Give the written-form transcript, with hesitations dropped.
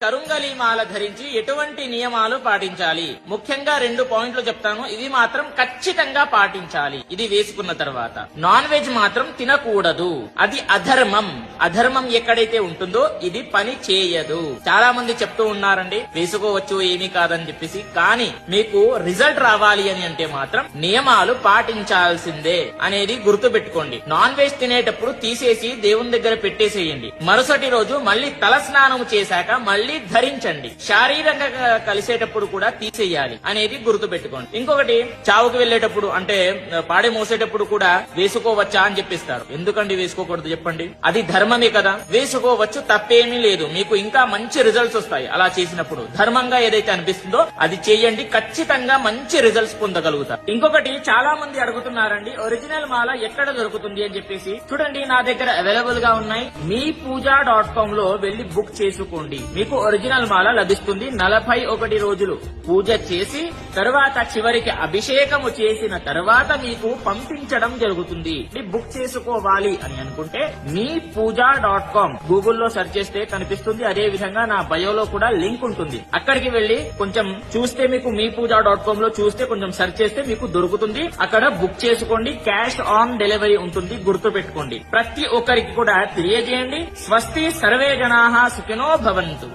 కరుంగలి మాల ధరించి ఎటువంటి నియమాలు పాటించాలి? ముఖ్యంగా 2 పాయింట్లు చెప్తాను, ఇవి మాత్రం ఖచ్చితంగా పాటించాలి. ఇది వేసుకున్న తర్వాత నాన్ వెజ్ మాత్రం తినకూడదు, అది అధర్మం. అధర్మం ఎక్కడైతే ఉంటుందో ఇది పని చేయదు. చాలా మంది చెప్తూ ఉన్నారండి వేసుకోవచ్చు ఏమీ కాదని చెప్పేసి, కానీ మీకు రిజల్ట్ రావాలి అని అంటే మాత్రం నియమాలు పాటించాల్సిందే అనేది గుర్తు పెట్టుకోండి. నాన్ వెజ్ తినేటప్పుడు తీసేసి దేవుని దగ్గర పెట్టేసేయండి. మరుసటి రోజు మళ్ళీ తల స్నానం చేశాక మళ్ళీ ధరించండి. శారీరకంగా కలిసేటప్పుడు కూడా తీసేయాలి అనేది గుర్తు పెట్టుకోండి. ఇంకొకటి, చావుకు వెళ్లేటప్పుడు అంటే పాడే మోసేటప్పుడు కూడా వేసుకోవచ్చా అని చెప్పిస్తారు. ఎందుకండి వేసుకోకూడదు చెప్పండి? అది ధర్మమే కదా, వేసుకోవచ్చు, తప్పేమీ లేదు. మీకు ఇంకా మంచి రిజల్ట్స్ వస్తాయి అలా చేసినప్పుడు. ధర్మంగా ఏదైతే అనిపిస్తుందో అది చేయండి, ఖచ్చితంగా మంచి రిజల్ట్స్ పొందగలుగుతారు. ఇంకొకటి, చాలా మంది అడుగుతున్నారండి ఒరిజినల్ మాల ఎక్కడ దొరుకుతుంది అని చెప్పేసి. చూడండి, నా దగ్గర అవైలబుల్ గా ఉన్నాయి. meepuja.com లో వెళ్లి బుక్ చేసుకోండి. మీకు ఒరిజినల్ మాల లభిస్తుంది. 41 రోజులు పూజ చేసి తర్వాత చివరికి అభిషేకము చేసిన తర్వాత మీకు పంపించడం జరుగుతుంది. బుక్ చేసుకోవాలి అని అనుకుంటే meepuja.com గూగుల్లో సెర్చ్ చేస్తే కనిపిస్తుంది. అదే విధంగా నా బయోలో కూడా లింక్ ఉంటుంది. అక్కడికి వెళ్లి కొంచెం చూస్తే మీకు meepuja.com లో చూస్తే కొంచెం సెర్చ్ చేస్తే మీకు దొరుకుతుంది. అక్కడ బుక్ చేసుకోండి. క్యాష్ ఆన్ డెలివరీ ఉంటుంది, గుర్తు పెట్టుకోండి. ప్రతి ఒక్కరికి కూడా తెలియజేయండి. స్వస్తి, సర్వే జనాః సుఖినో భవంతు.